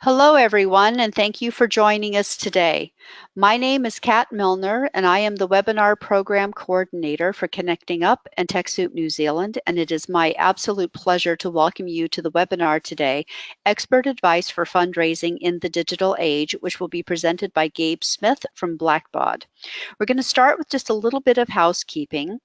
Hello, everyone, and thank you for joining us today. My name is Kat Milner, and I am the Webinar Program Coordinator for Connecting Up and TechSoup New Zealand, and it is my absolute pleasure to welcome you to the webinar today, Expert Advice for Fundraising in the Digital Age, which will be presented by Gabes Smith from Blackbaud. We're going to start with just a little bit of housekeeping.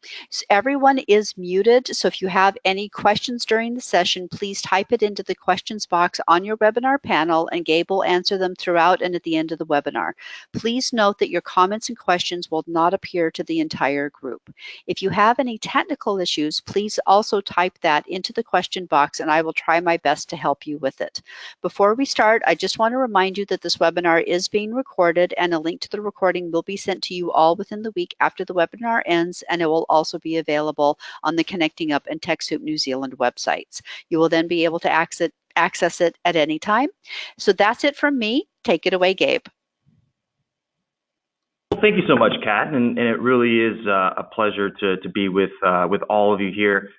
Everyone is muted, so if you have any questions during the session, please type it into the questions box on your webinar panel, and Gabe will answer them throughout and at the end of the webinar. Please note that your comments and questions will not appear to the entire group. If you have any technical issues, please also type that into the question box, and I will try my best to help you with it. Before we start, I just want to remind you that this webinar is being recorded, and a link to the recording will be sent to you all within the week after the webinar ends, and it will also be available on the Connecting Up and TechSoup New Zealand websites. You will then be able to access it at any time. So that's it from me. Take it away, Gabe. Well, thank you so much, Kat, and it really is a pleasure to be with all of you here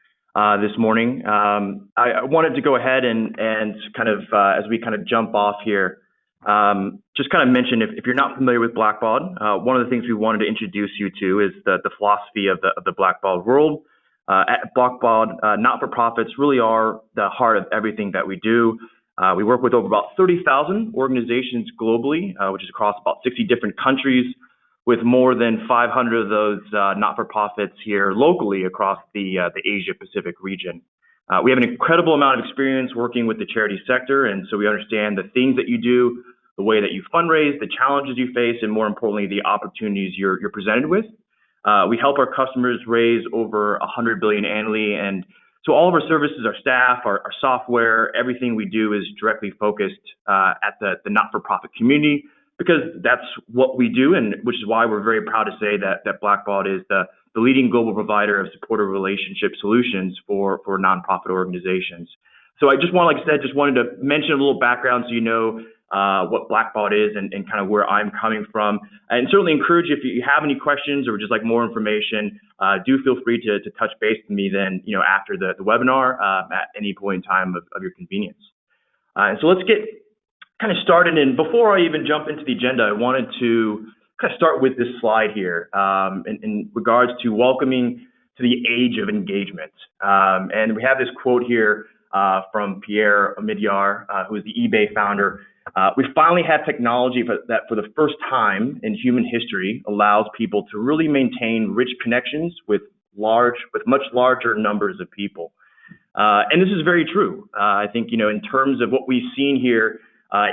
this morning. I wanted to go ahead and kind of as we kind of jump off here, just kind of mention if you're not familiar with Blackbaud, one of the things we wanted to introduce you to is the philosophy of the Blackbaud world. At Blackbaud, not-for-profits really are the heart of everything that we do. We work with over about 30,000 organizations globally, which is across about 60 different countries, with more than 500 of those not-for-profits here locally across the Asia Pacific region. We have an incredible amount of experience working with the charity sector, and so we understand the things that you do, the way that you fundraise, the challenges you face, and more importantly, the opportunities you're presented with. We help our customers raise over 100 billion annually, and so all of our services, our staff, our software, everything we do is directly focused at the not-for-profit community, because that's what we do, and which is why we're very proud to say that Blackbaud is the leading global provider of supportive relationship solutions for nonprofit organizations. So I just want, like I said, just wanted to mention a little background so you know what Blackbaud is and kind of where I'm coming from. And certainly encourage you, if you have any questions or just like more information, do feel free to touch base with me then, after the webinar at any point in time of your convenience. And so let's get kind of started. And before I even jump into the agenda, I wanted to kind of start with this slide here in regards to welcoming to the age of engagement. And we have this quote here from Pierre Omidyar, who is the eBay founder. We finally have technology that for the first time in human history allows people to really maintain rich connections with much larger numbers of people. And this is very true. I think, in terms of what we've seen here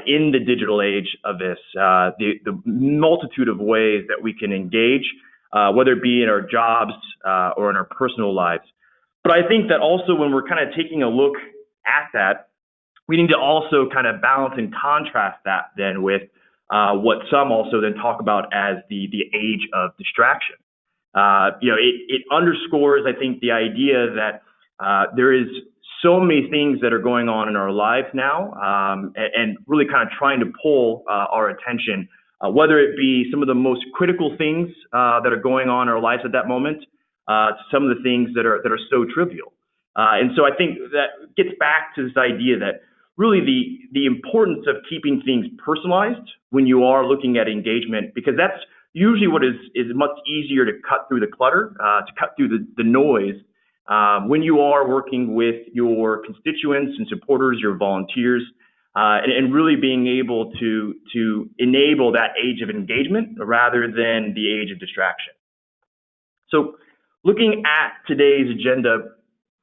in the digital age of this, the multitude of ways that we can engage, whether it be in our jobs or in our personal lives. But I think that also when we're kind of taking a look at that, we need to also kind of balance and contrast that then with what some also then talk about as the age of distraction. It underscores, I think, the idea that there is so many things that are going on in our lives now, and really kind of trying to pull our attention, whether it be some of the most critical things that are going on in our lives at that moment, to some of the things that are so trivial. And so I think that gets back to this idea that really the importance of keeping things personalized when you are looking at engagement, because that's usually what is much easier to cut through the clutter, to cut through the noise, when you are working with your constituents and supporters, your volunteers, and really being able to enable that age of engagement rather than the age of distraction. So looking at today's agenda,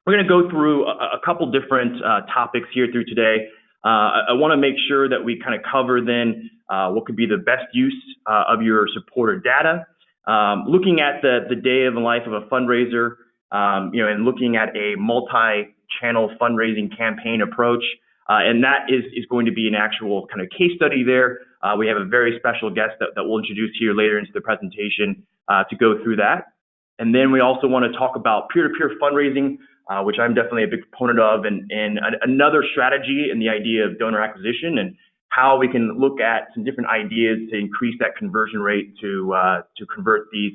we're going to go through a couple different topics here through today. I want to make sure that we kind of cover then what could be the best use of your supporter data, looking at the day of the life of a fundraiser, and looking at a multi-channel fundraising campaign approach. And that is going to be an actual kind of case study there. We have a very special guest that we'll introduce here later into the presentation to go through that. And then we also want to talk about peer-to-peer fundraising, which I'm definitely a big proponent of, and another strategy in the idea of donor acquisition and how we can look at some different ideas to increase that conversion rate to convert these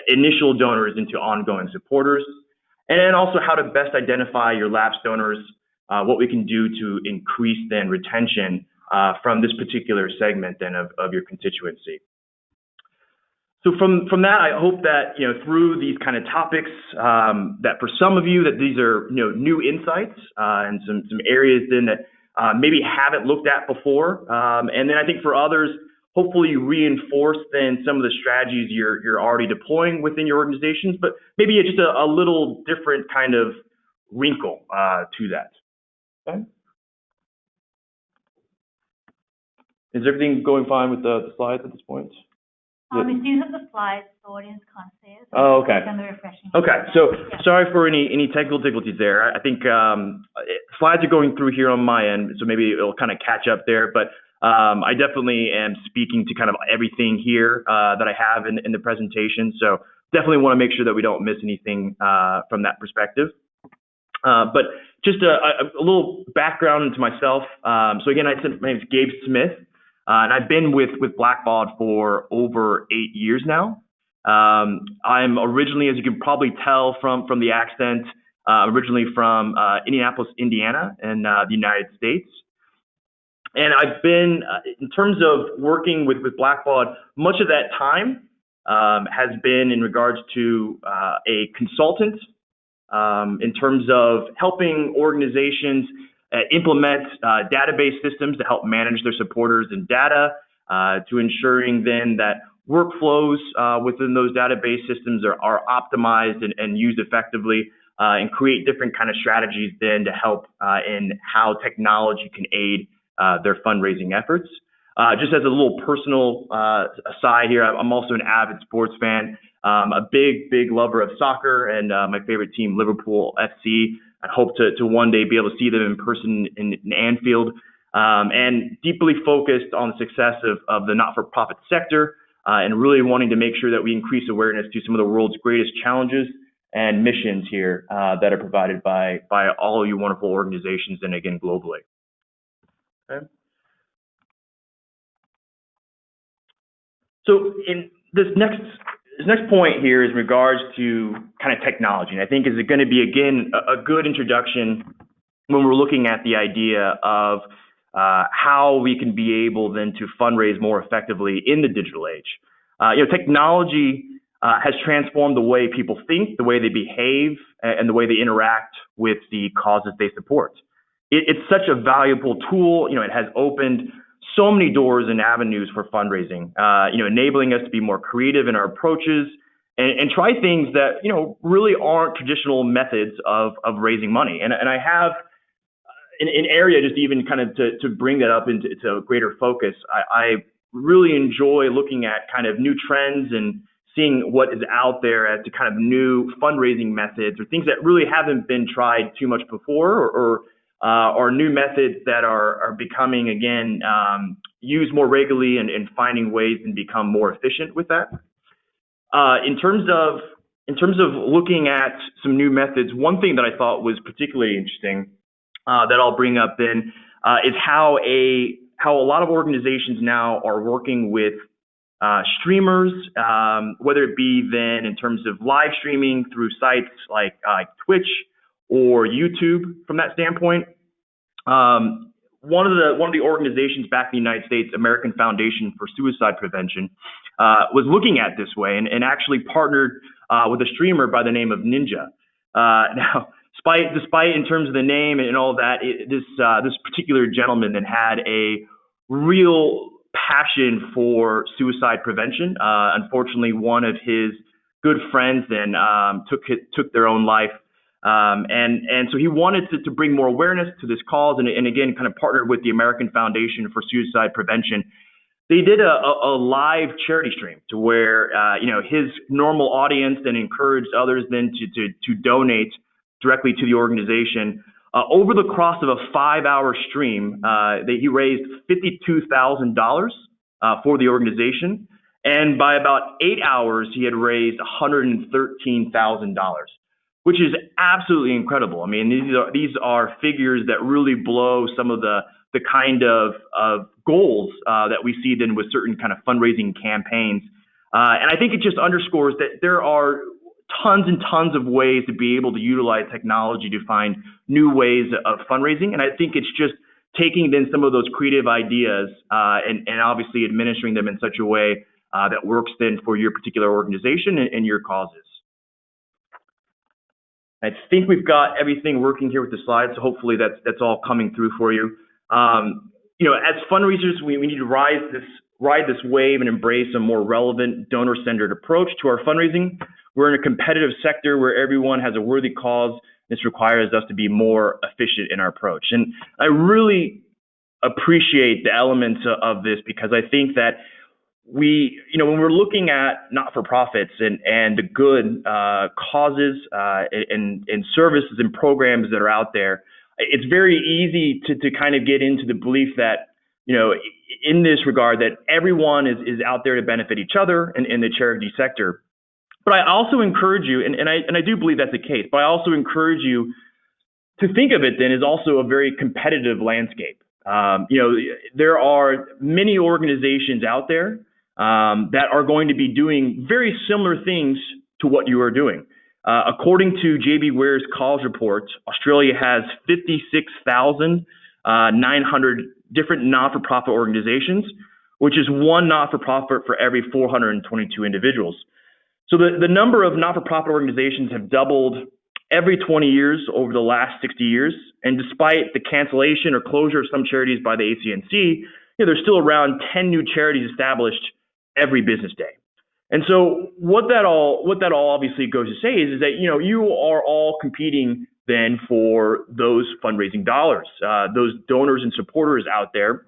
initial donors into ongoing supporters. And then also how to best identify your lapsed donors, what we can do to increase then retention from this particular segment then of your constituency. So from that, I hope that, through these kind of topics, that for some of you that these are, new insights and some areas then that maybe haven't looked at before. And then I think for others, hopefully you reinforce then some of the strategies you're already deploying within your organizations, but maybe just a little different kind of wrinkle to that. Okay. Is everything going fine with the slides at this point? We do have the slides, the audience can't see it. Oh, okay. Okay, so yeah. Sorry for any technical difficulties there. I think slides are going through here on my end, so maybe it'll kind of catch up there. But I definitely am speaking to kind of everything here that I have in the presentation. So definitely want to make sure that we don't miss anything from that perspective. But just a little background into myself. So again, my name is Gabes Smith. And I've been with Blackbaud for over 8 years now. I'm originally, as you can probably tell from the accent, originally from Indianapolis, Indiana, in the United States. And I've been, in terms of working with Blackbaud, much of that time has been in regards to a consultant in terms of helping organizations implement database systems to help manage their supporters and data, to ensuring then that workflows within those database systems are optimized and used effectively, and create different kind of strategies then to help in how technology can aid their fundraising efforts. Just as a little personal aside here, I'm also an avid sports fan, a big lover of soccer, and my favorite team, Liverpool FC. I hope to one day be able to see them in person in Anfield, and deeply focused on the success of the not-for-profit sector, and really wanting to make sure that we increase awareness to some of the world's greatest challenges and missions here that are provided by all of you wonderful organizations, and again, globally. Okay. So in this next point here is in regards to kind of technology, and I think is going to be, again, a good introduction when we're looking at the idea of how we can be able then to fundraise more effectively in the digital age. Technology has transformed the way people think, the way they behave, and the way they interact with the causes they support. It's such a valuable tool. It has opened so many doors and avenues for fundraising, enabling us to be more creative in our approaches and try things that, really aren't traditional methods of raising money. And I have an area just even kind of to bring that up into greater focus. I really enjoy looking at kind of new trends and seeing what is out there as to kind of new fundraising methods or things that really haven't been tried too much before, or new methods that are becoming, again, used more regularly and finding ways and become more efficient with that. In terms of looking at some new methods, one thing that I thought was particularly interesting that I'll bring up then is how a lot of organizations now are working with streamers, whether it be then in terms of live streaming through sites like Twitch or YouTube from that standpoint. One of the organizations back in the United States, American Foundation for Suicide Prevention, was looking at this way and actually partnered with a streamer by the name of Ninja. Now, despite in terms of the name and all that, this particular gentleman then had a real passion for suicide prevention. Unfortunately, one of his good friends then took their own life. And so he wanted to bring more awareness to this cause, and again, kind of partnered with the American Foundation for Suicide Prevention. They did a live charity stream to where, his normal audience then encouraged others then to donate directly to the organization. Over the course of a 5-hour stream, he raised $52,000 for the organization. And by about 8 hours, he had raised $113,000. Which is absolutely incredible. I mean, these are figures that really blow some of the kind of goals that we see then with certain kind of fundraising campaigns. And I think it just underscores that there are tons and tons of ways to be able to utilize technology to find new ways of fundraising. And I think it's just taking then some of those creative ideas and obviously administering them in such a way that works then for your particular organization and your causes. I think we've got everything working here with the slides, so hopefully that's all coming through for you. As fundraisers, we need to ride this wave and embrace a more relevant, donor-centered approach to our fundraising. We're in a competitive sector where everyone has a worthy cause. This requires us to be more efficient in our approach. And I really appreciate the elements of this because I think that when we're looking at not-for-profits and the good causes and services and programs that are out there, it's very easy to kind of get into the belief that, in this regard, that everyone is out there to benefit each other in the charity sector. But I also encourage you, and I do believe that's the case, but I also encourage you to think of it then as also a very competitive landscape. There are many organizations out there that are going to be doing very similar things to what you are doing. According to J.B. Ware's College Report, Australia has 56,900 different not-for-profit organizations, which is one not-for-profit for every 422 individuals. So the number of not-for-profit organizations have doubled every 20 years over the last 60 years. And despite the cancellation or closure of some charities by the ACNC, there's still around 10 new charities established every business day. And so what that all obviously goes to say is that, you are all competing then for those fundraising dollars, those donors and supporters out there.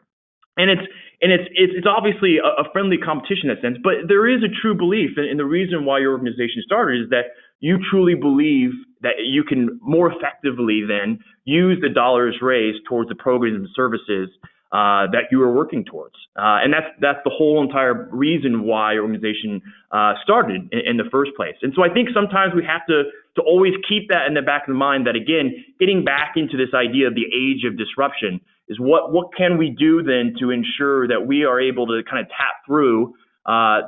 And it's obviously a friendly competition in that sense, but there is a true belief, and the reason why your organization started is that you truly believe that you can more effectively then use the dollars raised towards the programs and services that you are working towards. And that's the whole entire reason why your organization started in the first place. And so I think sometimes we have to always keep that in the back of the mind that, again, getting back into this idea of the age of disruption is what can we do then to ensure that we are able to kind of tap through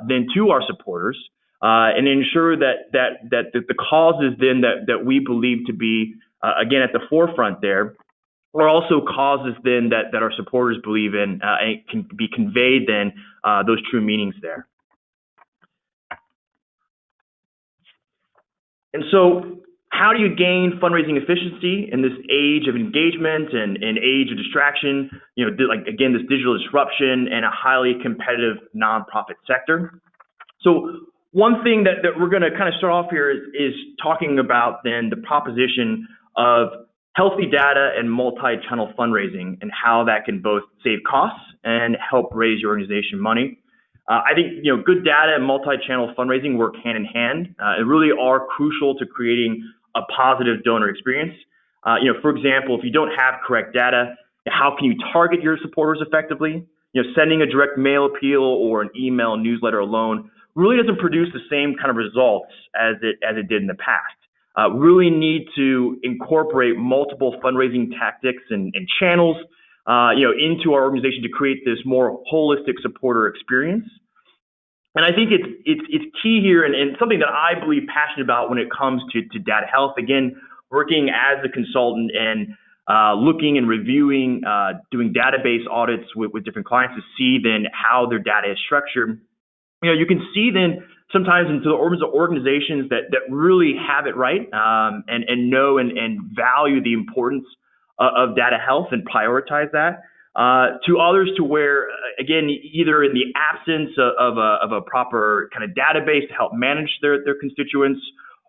then to our supporters and ensure that the causes then that we believe to be, again, at the forefront there, or also causes then that our supporters believe in and can be conveyed then those true meanings there. And so how do you gain fundraising efficiency in this age of engagement and age of distraction, again, this digital disruption and a highly competitive nonprofit sector? So one thing that we're going to kind of start off here is talking about then the proposition of healthy data and multi-channel fundraising and how that can both save costs and help raise your organization money. I think good data and multi-channel fundraising work hand in hand. It really are crucial to creating a positive donor experience. For example, if you don't have correct data, how can you target your supporters effectively? Sending a direct mail appeal or an email newsletter alone really doesn't produce the same kind of results as it did in the past. Really need to incorporate multiple fundraising tactics and channels, into our organization to create this more holistic supporter experience. And I think it's key here and something that I believe passionate about when it comes to data health. Again, working as a consultant and looking and reviewing, doing database audits with different clients to see then how their data is structured. You can see then sometimes into the organizations that really have it right and know and value the importance of data health and prioritize that. To others to where, again, either in the absence of a proper kind of database to help manage their constituents,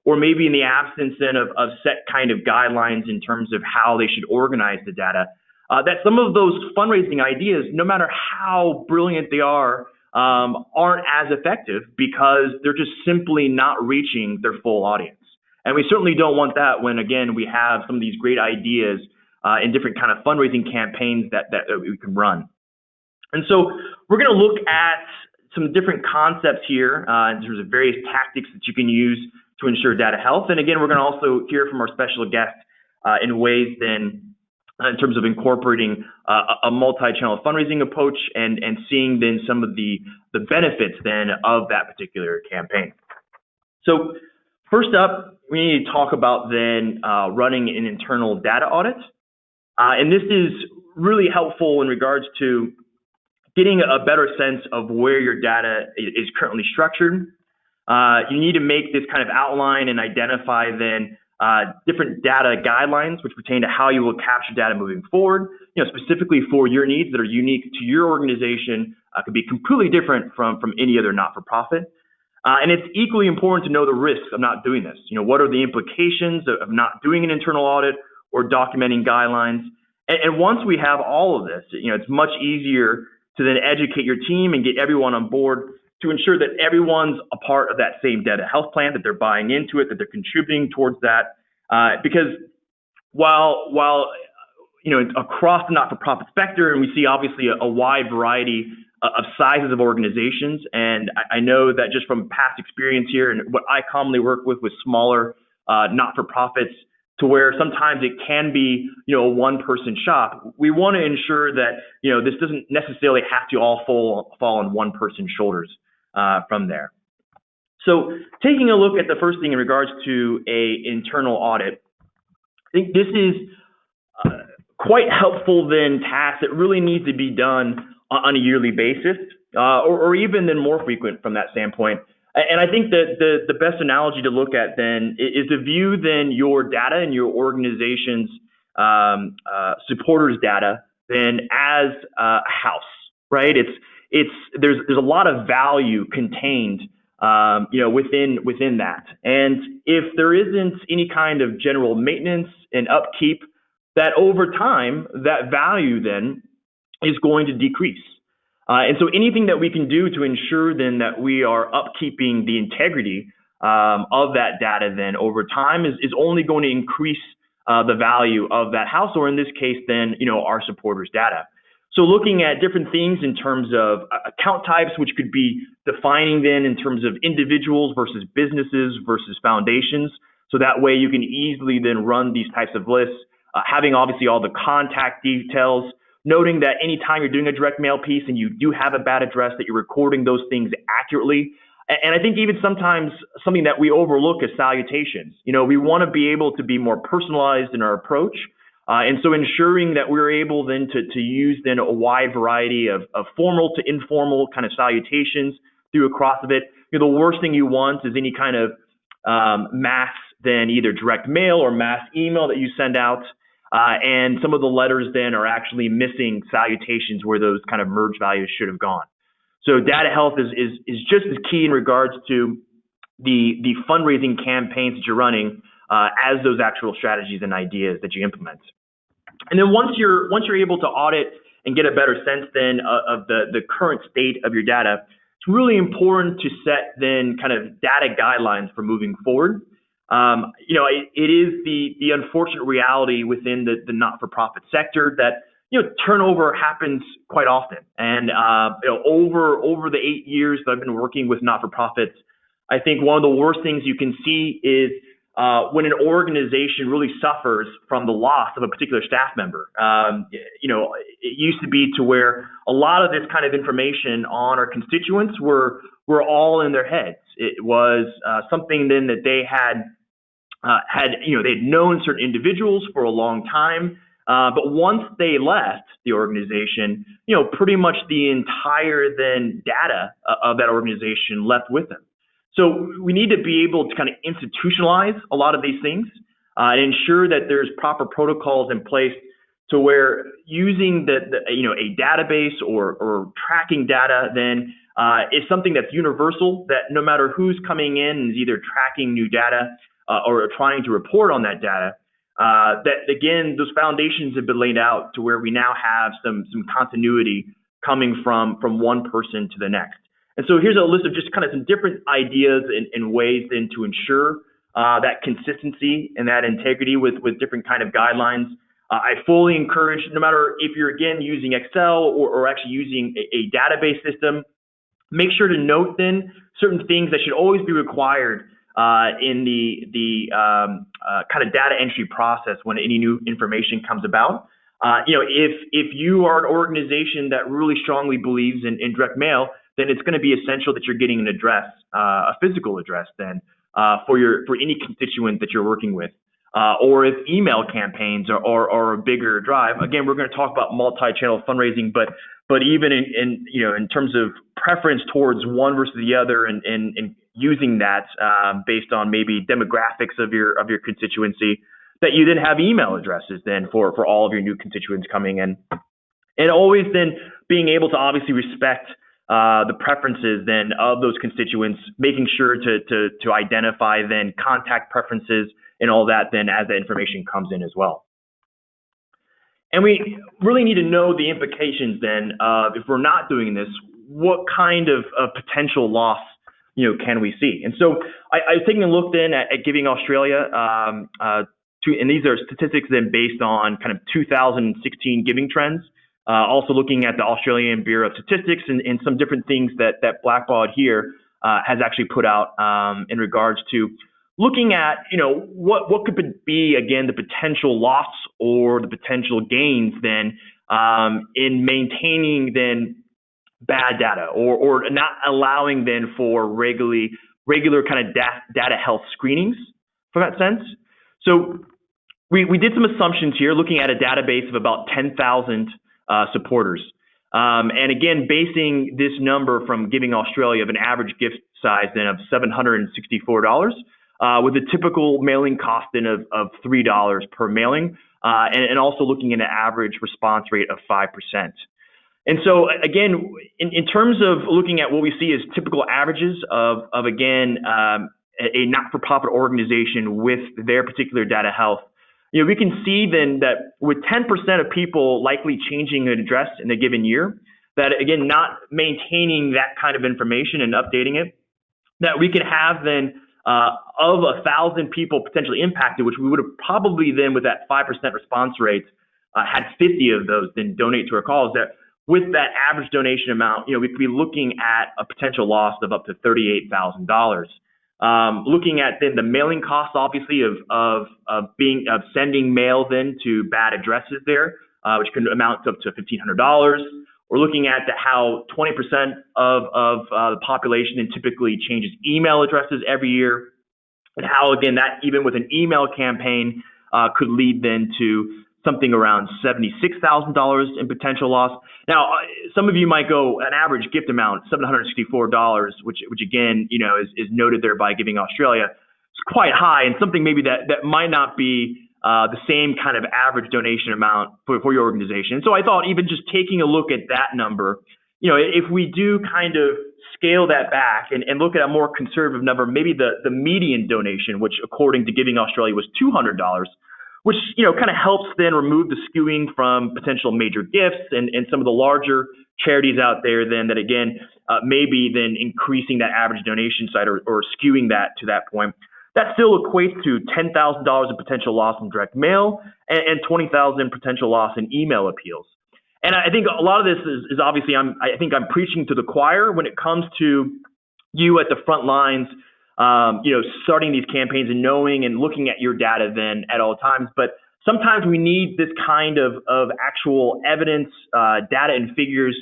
or maybe in the absence then of set kind of guidelines in terms of how they should organize the data, that some of those fundraising ideas, no matter how brilliant they are, aren't as effective because they're just simply not reaching their full audience. And we certainly don't want that when, again, we have some of these great ideas in different kind of fundraising campaigns that we can run. And so we're going to look at some different concepts here in terms of various tactics that you can use to ensure data health. And again, we're going to also hear from our special guest in ways then in terms of incorporating a multi-channel fundraising approach and seeing then some of the benefits then of that particular campaign. So first up, we need to talk about then running an internal data audit. And this is really helpful in regards to getting a better sense of where your data is currently structured. You need to make this kind of outline and identify then different data guidelines which pertain to how you will capture data moving forward, specifically for your needs that are unique to your organization, could be completely different from any other not-for-profit. And it's equally important to know the risks of not doing this. What are the implications of not doing an internal audit or documenting guidelines? And once we have all of this, it's much easier to then educate your team and get everyone on board to ensure that everyone's a part of that same data health plan, that they're buying into it, that they're contributing towards that. Because while across the not-for-profit sector, and we see obviously a wide variety of sizes of organizations, and I know that just from past experience here and what I commonly work with smaller not-for-profits, to where sometimes it can be, a one-person shop. We want to ensure that, this doesn't necessarily have to all fall on one person's shoulders from there. So taking a look at the first thing in regards to a internal audit, I think this is quite helpful then task that really needs to be done on a yearly basis, or even then more frequent from that standpoint. And I think that the best analogy to look at then is to view then your data and your organization's supporters' data then as a house, right? There's a lot of value contained within that. And if there isn't any kind of general maintenance and upkeep, that over time that value then is going to decrease. And so anything that we can do to ensure then that we are upkeeping the integrity of that data then over time is only going to increase the value of that house, or in this case then, our supporters' data. So looking at different things in terms of account types, which could be defining then in terms of individuals versus businesses versus foundations. So that way you can easily then run these types of lists, having obviously all the contact details, noting that anytime you're doing a direct mail piece and you do have a bad address, that you're recording those things accurately. And I think even sometimes something that we overlook is salutations. We want to be able to be more personalized in our approach. And so ensuring that we're able then to use then a wide variety of formal to informal kind of salutations through across of it. The worst thing you want is any kind of mass then either direct mail or mass email that you send out. And some of the letters then are actually missing salutations where those kind of merge values should have gone. So data health is just as key in regards to the fundraising campaigns that you're running as those actual strategies and ideas that you implement. And then once you're able to audit and get a better sense then of the current state of your data, it's really important to set then kind of data guidelines for moving forward. It is the unfortunate reality within the not-for-profit sector that turnover happens quite often. And over the 8 years that I've been working with not-for-profits, I think one of the worst things you can see is when an organization really suffers from the loss of a particular staff member. It used to be to where a lot of this kind of information on our constituents were all in their heads. It was something then that they had they'd known certain individuals for a long time, but once they left the organization, pretty much the entire then data of that organization left with them. So we need to be able to kind of institutionalize a lot of these things and ensure that there's proper protocols in place to where using a database or tracking data then is something that's universal, that no matter who's coming in and is either tracking new data or trying to report on that data, that again, those foundations have been laid out to where we now have some continuity coming from one person to the next. And so here's a list of just kind of some different ideas and ways then to ensure that consistency and that integrity with different kind of guidelines. I fully encourage, no matter if you're again using Excel or actually using a database system, make sure to note then certain things that should always be required in the kind of data entry process when any new information comes about. If you are an organization that really strongly believes in direct mail, then it's going to be essential that you're getting an address, a physical address then for any constituent that you're working with. or if email campaigns are a bigger drive. Again, we're going to talk about multi-channel fundraising, but even in terms of preference towards one versus the other, and using that based on maybe demographics of your constituency, that you then have email addresses then for all of your new constituents coming in, and always then being able to obviously respect the preferences then of those constituents, making sure to identify then contact preferences and all that then as the information comes in as well. And we really need to know the implications then of, if we're not doing this, what kind of potential loss can we see? And so I was taking a look then at Giving Australia, and these are statistics then based on kind of 2016 giving trends. Also looking at the Australian Bureau of Statistics and some different things that Blackbaud here has actually put out in regards to looking at, what could be, again, the potential loss or the potential gains then in maintaining then bad data or not allowing then for regular kind of data health screenings from that sense. So we did some assumptions here looking at a database of about 10,000 supporters. And again, basing this number from Giving Australia of an average gift size then of $764, with a typical mailing cost then of $3 per mailing, and also looking at an average response rate of 5%. And so again, in terms of looking at what we see as typical averages of again, a not-for-profit organization with their particular data health, we can see then that with 10% of people likely changing an address in a given year, that again, not maintaining that kind of information and updating it, that we could have then of 1,000 people potentially impacted, which we would have probably then with that 5% response rate had 50 of those then donate to our cause. That with that average donation amount, we could be looking at a potential loss of up to $38,000. Looking at then the mailing costs, obviously, of sending mail then to bad addresses there, which can amount up to $1,500. We're looking at how 20% of the population then typically changes email addresses every year, and how, again, that even with an email campaign could lead then to something around $76,000 in potential loss. Now, some of you might go, an average gift amount, $764, which again, is noted there by Giving Australia. It's quite high, and something maybe that might not be the same kind of average donation amount for your organization. So I thought even just taking a look at that number, if we do kind of scale that back and look at a more conservative number, maybe the median donation, which according to Giving Australia was $200, which kind of helps then remove the skewing from potential major gifts and some of the larger charities out there then that again maybe then increasing that average donation side or skewing that to that point. That still equates to $10,000 in potential loss in direct mail and $20,000 potential loss in email appeals. And I think a lot of this is obviously I think I'm preaching to the choir when it comes to you at the front lines, starting these campaigns and knowing and looking at your data then at all times. But sometimes we need this kind of actual evidence, data and figures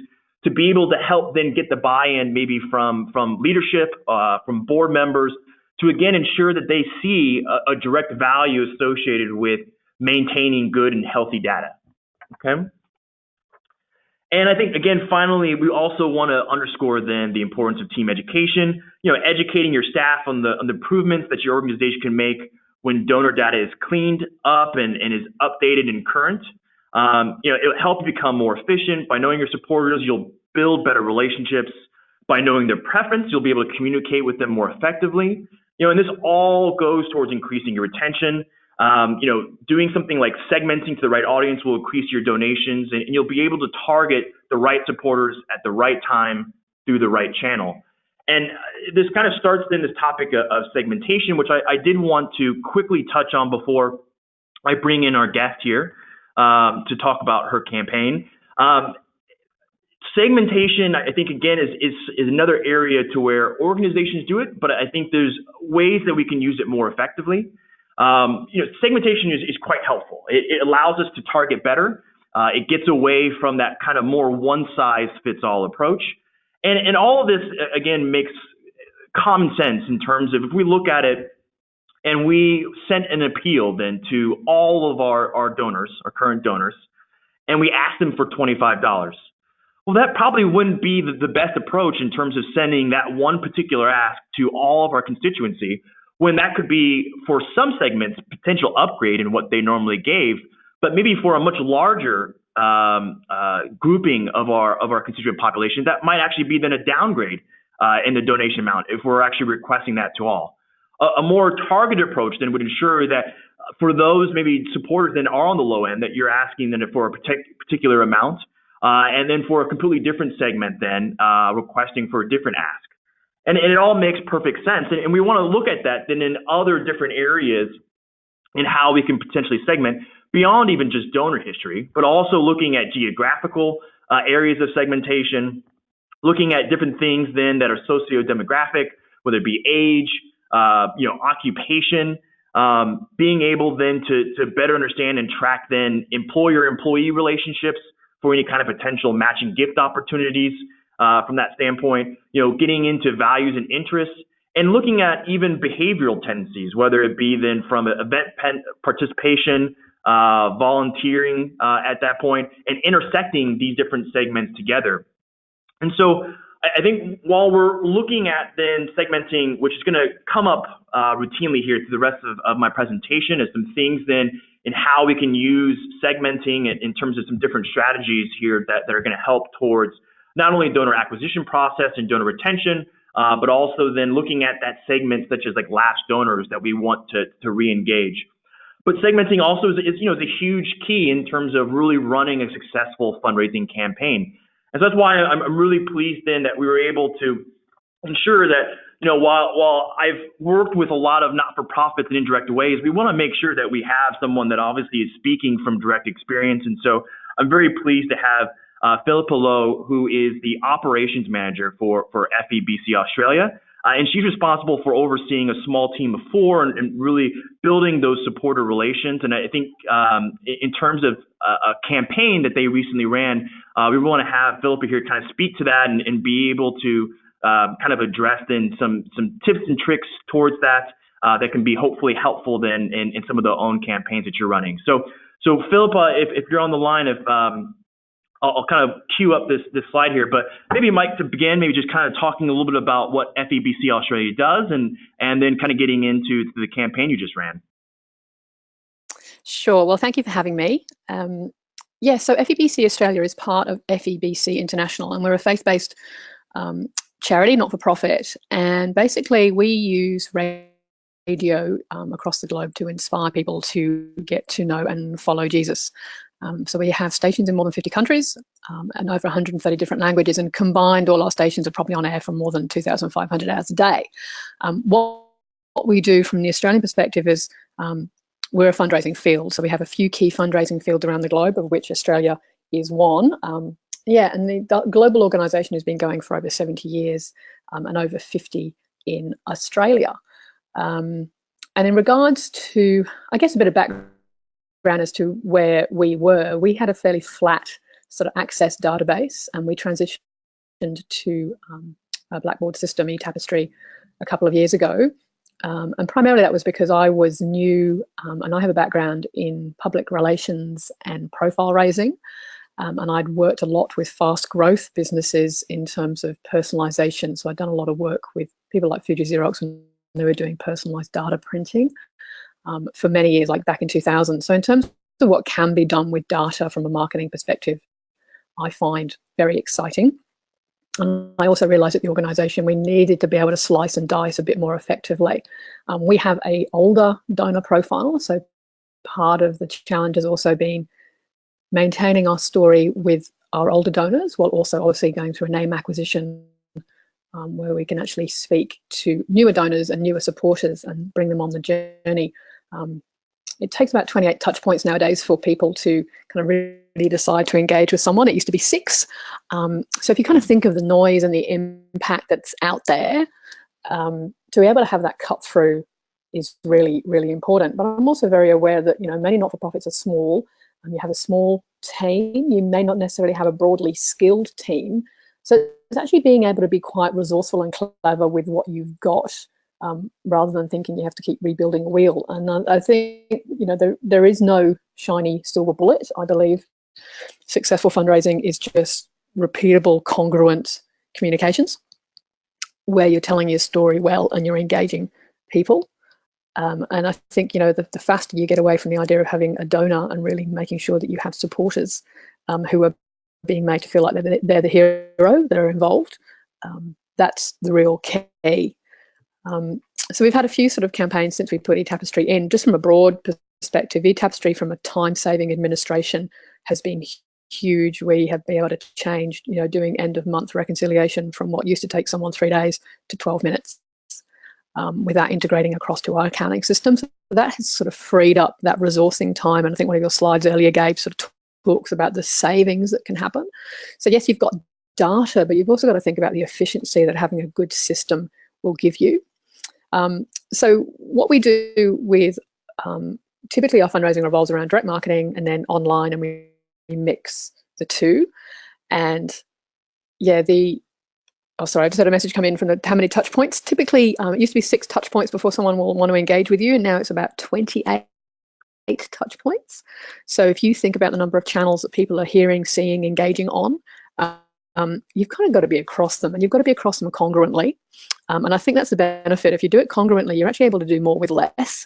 to be able to help then get the buy-in maybe from leadership, from board members, to again ensure that they see a direct value associated with maintaining good and healthy data. Okay. And I think, again, finally, we also want to underscore then the importance of team education, educating your staff on the improvements that your organization can make when donor data is cleaned up and is updated and current. It'll help you become more efficient. By knowing your supporters, you'll build better relationships. By knowing their preference, you'll be able to communicate with them more effectively. And this all goes towards increasing your retention. Doing something like segmenting to the right audience will increase your donations, and you'll be able to target the right supporters at the right time through the right channel. And this kind of starts then this topic of segmentation, which I did want to quickly touch on before I bring in our guest here to talk about her campaign. Segmentation, I think, again, is another area to where organizations do it, but I think there's ways that we can use it more effectively. Segmentation is quite helpful. It allows us to target better. It gets away from that kind of more one-size-fits-all approach. And all of this, again, makes common sense in terms of if we look at it and we sent an appeal then to all of our donors, our current donors, and we asked them for $25. Well, that probably wouldn't be the best approach in terms of sending that one particular ask to all of our constituency, when that could be, for some segments, potential upgrade in what they normally gave, but maybe for a much larger grouping of our constituent population, that might actually be then a downgrade in the donation amount if we're actually requesting that to all. A more targeted approach then would ensure that for those maybe supporters that are on the low end, that you're asking them for a particular amount, and then for a completely different segment then requesting for a different ask. And it all makes perfect sense. And we want to look at that then in other different areas in how we can potentially segment beyond even just donor history, but also looking at geographical areas of segmentation, looking at different things then that are socio-demographic, whether it be age, occupation, being able then to better understand and track then employer-employee relationships for any kind of potential matching gift opportunities from that standpoint, getting into values and interests, and looking at even behavioral tendencies, whether it be then from event participation, volunteering at that point, and intersecting these different segments together. And so I think while we're looking at then segmenting, which is going to come up routinely here through the rest of my presentation, is some things then in how we can use segmenting in terms of some different strategies here that are going to help towards not only donor acquisition process and donor retention, but also then looking at that segment such as like lapsed donors that we want to re-engage. But segmenting also is a huge key in terms of really running a successful fundraising campaign. And so that's why I'm really pleased then that we were able to ensure that, while I've worked with a lot of not-for-profits in indirect ways, we want to make sure that we have someone that obviously is speaking from direct experience. And so I'm very pleased to have Philippa Lowe, who is the operations manager for FeBC Australia. And she's responsible for overseeing a small team of 4 and really building those supporter relations. And I think in terms of a campaign that they recently ran, we want to have Philippa here kind of speak to that and be able to kind of address then some tips and tricks towards that that can be hopefully helpful then in some of the own campaigns that you're running. So Philippa, if you're on the line, I'll kind of queue up this slide here, but maybe Mike, to begin, maybe just kind of talking a little bit about what FeBC Australia does and then kind of getting into the campaign you just ran. Sure. Well, thank you for having me. So FeBC Australia is part of FeBC International, and we're a faith-based charity, not-for-profit. And basically, we use radio across the globe to inspire people to get to know and follow Jesus. So we have stations in more than 50 countries and over 130 different languages, and combined all our stations are probably on air for more than 2,500 hours a day. What we do from the Australian perspective is we're a fundraising field. So we have a few key fundraising fields around the globe, of which Australia is one. And the global organisation has been going for over 70 years and over 50 in Australia. And in regards to, I guess, a bit of background as to where we were, we had a fairly flat sort of access database, and we transitioned to a Blackboard system, eTapestry, a couple of years ago. And primarily that was because I was new and I have a background in public relations and profile raising. And I'd worked a lot with fast growth businesses in terms of personalization. So I'd done a lot of work with people like Fuji Xerox, and they were doing personalized data printing for many years, like back in 2000. So in terms of what can be done with data from a marketing perspective, I find very exciting. And I also realised at the organisation we needed to be able to slice and dice a bit more effectively. We have an older donor profile, so part of the challenge has also been maintaining our story with our older donors, while also obviously going through a name acquisition where we can actually speak to newer donors and newer supporters and bring them on the journey. It takes about 28 touch points nowadays for people to kind of really decide to engage with someone. It used to be 6. So if you kind of think of the noise and the impact that's out there, to be able to have that cut through is really, really important. But I'm also very aware that, many not-for-profits are small, and you have a small team. You may not necessarily have a broadly skilled team. So it's actually being able to be quite resourceful and clever with what you've got rather than thinking you have to keep rebuilding a wheel. And I think, you know, there is no shiny silver bullet. I believe successful fundraising is just repeatable, congruent communications where you're telling your story well and you're engaging people. And I think, you know, the faster you get away from the idea of having a donor and really making sure that you have supporters who are being made to feel like they're the hero, they're involved, that's the real key. So we've had a few sort of campaigns since we put eTapestry in. Just from a broad perspective, eTapestry from a time-saving administration has been huge. We have been able to change, you know, doing end-of-month reconciliation from what used to take someone 3 days to 12 minutes. Without integrating across to our accounting system. So that has sort of freed up that resourcing time. And I think one of your slides earlier, Gabe, sort of talks about the savings that can happen. So yes, you've got data, but you've also got to think about the efficiency that having a good system will give you. So what we do with, typically our fundraising revolves around direct marketing and then online, and we mix the two. And yeah, oh, sorry, I just had a message come in from how many touch points. Typically, it used to be 6 touch points before someone will want to engage with you, and now it's about 28 touch points. So if you think about the number of channels that people are hearing, seeing, engaging on, you've kind of got to be across them, and you've got to be across them congruently. And I think that's the benefit. If you do it congruently, you're actually able to do more with less.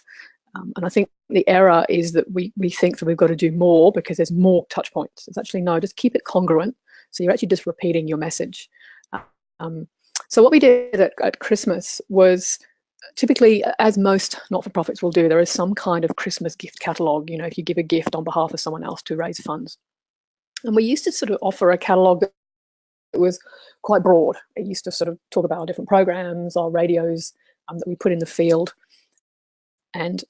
And I think the error is that we think that we've got to do more because there's more touch points. It's actually, no, just keep it congruent. So you're actually just repeating your message. So what we did at Christmas was, typically, as most not-for-profits will do, there is some kind of Christmas gift catalogue, you know, if you give a gift on behalf of someone else to raise funds. And we used to sort of offer a catalogue that was quite broad. It used to sort of talk about our different programs, our radios that we put in the field. And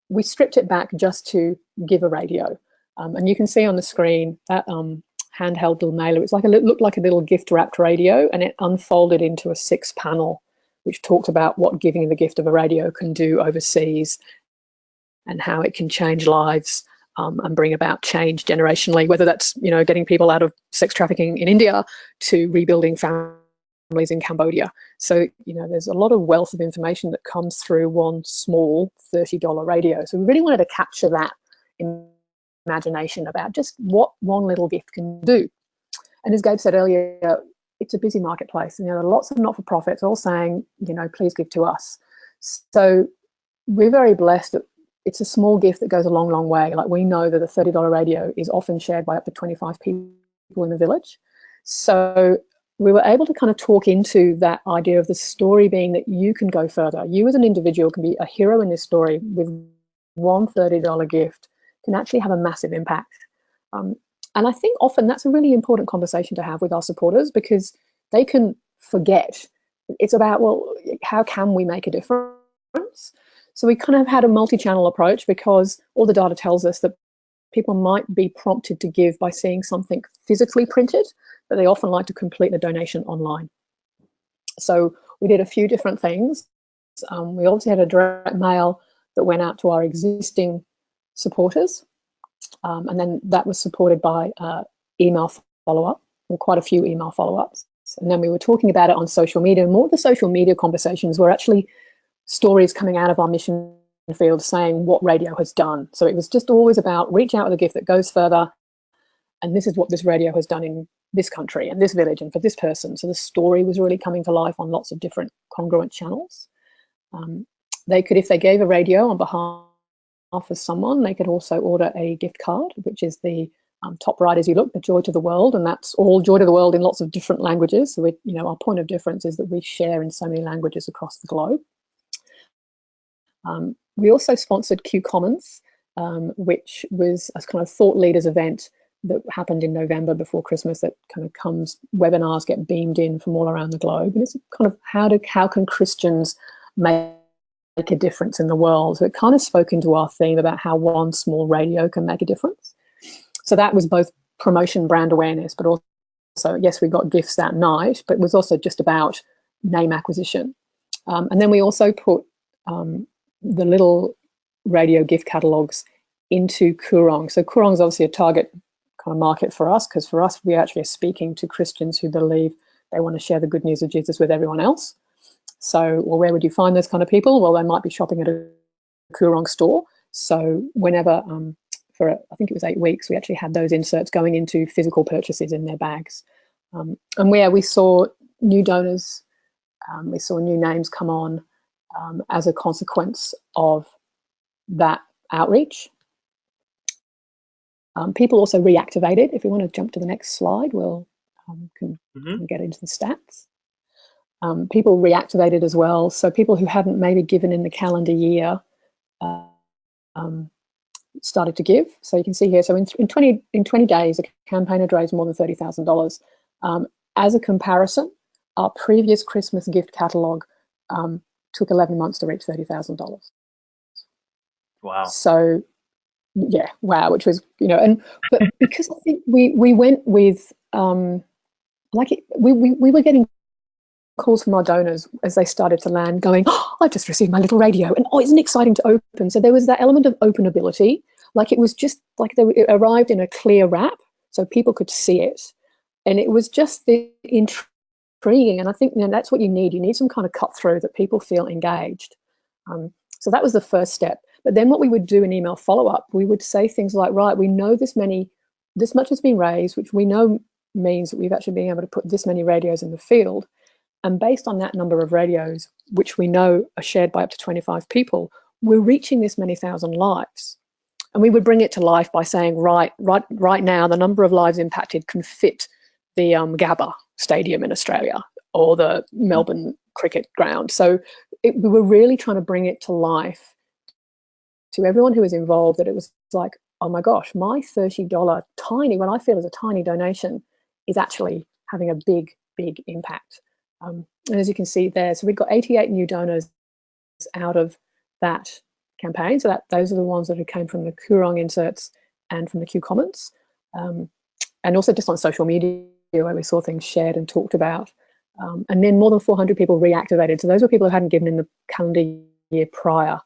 we stripped it back just to give a radio. And you can see on the screen that handheld little mailer. It looked like a little gift-wrapped radio, and it unfolded into a 6-panel, which talked about what giving the gift of a radio can do overseas and how it can change lives and bring about change generationally, whether that's, you know, getting people out of sex trafficking in India to rebuilding families in Cambodia. So, you know, there's a lot of wealth of information that comes through one small $30 radio. So we really wanted to capture that imagination about just what one little gift can do. And as Gabe said earlier, it's a busy marketplace. And, you know, there are lots of not-for-profits all saying, you know, please give to us. So we're very blessed that it's a small gift that goes a long, long way. Like, we know that a $30 radio is often shared by up to 25 people in the village. So we were able to kind of talk into that idea of the story being that you can go further. You as an individual can be a hero in this story with one $30 gift, can actually have a massive impact. And I think often that's a really important conversation to have with our supporters, because they can forget. It's about, well, how can we make a difference? So we kind of had a multi-channel approach, because all the data tells us that people might be prompted to give by seeing something physically printed, but they often like to complete the donation online. So we did a few different things. We obviously had a direct mail that went out to our existing supporters, and then that was supported by email follow-up, or quite a few email follow-ups. And then we were talking about it on social media, and more of the social media conversations were actually stories coming out of our mission field saying what radio has done. So it was just always about reach out with a gift that goes further, and this is what this radio has done in this country and this village and for this person. So the story was really coming to life on lots of different congruent channels. They could, if they gave a radio on behalf of someone, they could also order a gift card, which is the top right as you look, the Joy to the World, and that's all Joy to the World in lots of different languages. So we, you know, our point of difference is that we share in so many languages across the globe. We also sponsored Q Commons, which was a kind of thought leaders event that happened in November before Christmas, that kind of webinars get beamed in from all around the globe. And it's kind of how can Christians make a difference in the world? So it kind of spoke into our theme about how one small radio can make a difference. So that was both promotion, brand awareness, but also, yes, we got gifts that night, but it was also just about name acquisition. And then we also put the little radio gift catalogues into Kurong. So Kurong is obviously a target kind of market for us, because for us, we actually are speaking to Christians who believe they want to share the good news of Jesus with everyone else. So, well, where would you find those kind of people? Well, they might be shopping at a Coorong store. So whenever, I think it was 8 weeks, we actually had those inserts going into physical purchases in their bags. And where we saw new donors, we saw new names come on as a consequence of that outreach. People also reactivated. If we want to jump to the next slide, we'll can get into the stats. People reactivated as well. So people who hadn't maybe given in the calendar year started to give. So you can see here, so in 20 days, a campaign had raised more than $30,000. As a comparison, our previous Christmas gift catalogue took 11 months to reach $30,000. Wow. So yeah, wow, which was, but because I think we went with, we were getting calls from our donors as they started to land going, oh, I've just received my little radio, and oh, isn't it exciting to open? So there was that element of openability, like it was just like it arrived in a clear wrap so people could see it. And it was just intriguing. And I think that's what you need. You need some kind of cut through that people feel engaged. So that was the first step. But then what we would do in email follow-up, we would say things like, right, we know this much has been raised, which we know means that we've actually been able to put this many radios in the field. And based on that number of radios, which we know are shared by up to 25 people, we're reaching this many thousand lives. And we would bring it to life by saying, right now, the number of lives impacted can fit the Gabba Stadium in Australia or the Melbourne cricket ground. So we were really trying to bring it to life to everyone who was involved, that it was like, oh my gosh, my $30 what I feel is a tiny donation is actually having a big, big impact. And as you can see there, so we've got 88 new donors out of that campaign. So those are the ones that came from the Coorong inserts and from the Q comments. And also just on social media where we saw things shared and talked about. And then more than 400 people reactivated. So those were people who hadn't given in the calendar year prior.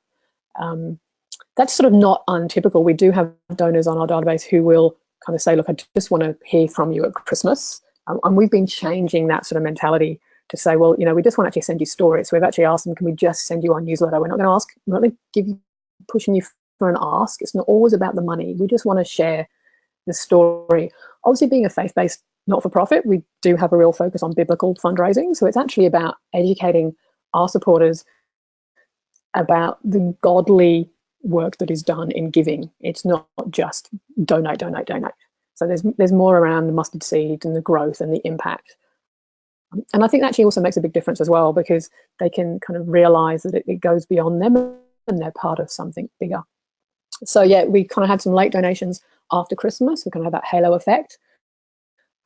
That's sort of not untypical. We do have donors on our database who will kind of say, look, I just want to hear from you at Christmas. And we've been changing that sort of mentality to say, well, we just want to actually send you stories. So we've actually asked them, can we just send you our newsletter? We're not going to pushing you for an ask. It's not always about the money. We just want to share the story. Obviously, being a faith-based not-for-profit, we do have a real focus on biblical fundraising. So it's actually about educating our supporters about the godly work that is done in giving. It's not just donate, donate, donate. So there's more around the mustard seed and the growth and the impact. And I think that actually also makes a big difference as well, because they can kind of realize that it goes beyond them and they're part of something bigger. So yeah, we kind of had some late donations after Christmas. We kind of had that halo effect.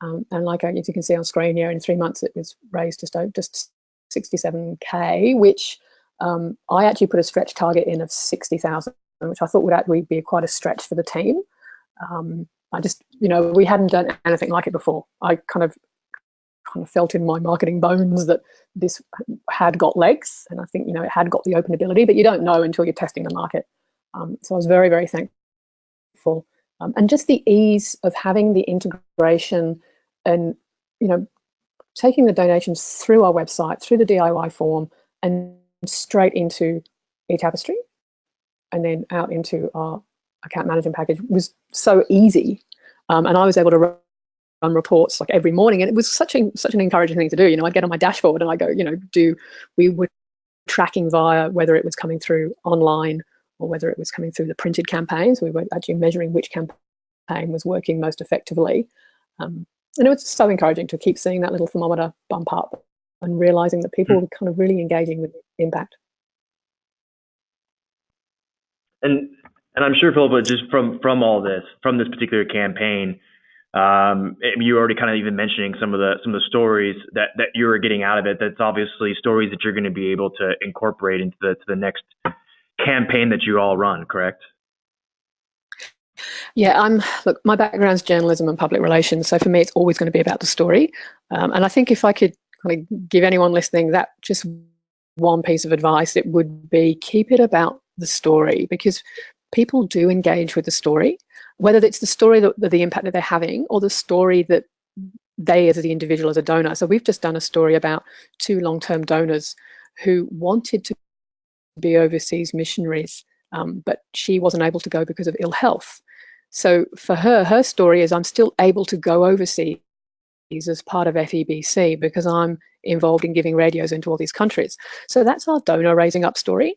And like as you can see on screen here, in 3 months it was raised just 67K, which I actually put a stretch target in of 60,000, which I thought would actually be quite a stretch for the team. I just, we hadn't done anything like it before. I kind of felt in my marketing bones that this had got legs, and I think it had got the openability, but you don't know until you're testing the market. So I was very, very thankful, and just the ease of having the integration and taking the donations through our website, through the DIY form, and straight into eTapestry, and then out into our account management package was so easy, and I was able to run reports like every morning, and it was such an encouraging thing to do. I'd get on my dashboard and I go, we were tracking via whether it was coming through online or whether it was coming through the printed campaigns. We were actually measuring which campaign was working most effectively, and it was so encouraging to keep seeing that little thermometer bump up and realizing that people were kind of really engaging with impact. And I'm sure, Philippa, just from all this, from this particular campaign, you already kind of even mentioning some of the stories that you were getting out of it. That's obviously stories that you're going to be able to incorporate into the next campaign that you all run, correct? Yeah, look, my background's journalism and public relations, so for me it's always going to be about the story. And I think if I could kind of give anyone listening that just one piece of advice, it would be keep it about the story, because people do engage with the story, whether it's the story that the impact that they're having or the story that they as the individual, as a donor. So we've just done a story about 2 long-term donors who wanted to be overseas missionaries, but she wasn't able to go because of ill health. So for her, her story is, I'm still able to go overseas as part of FeBC because I'm involved in giving radios into all these countries. So that's our donor raising up story,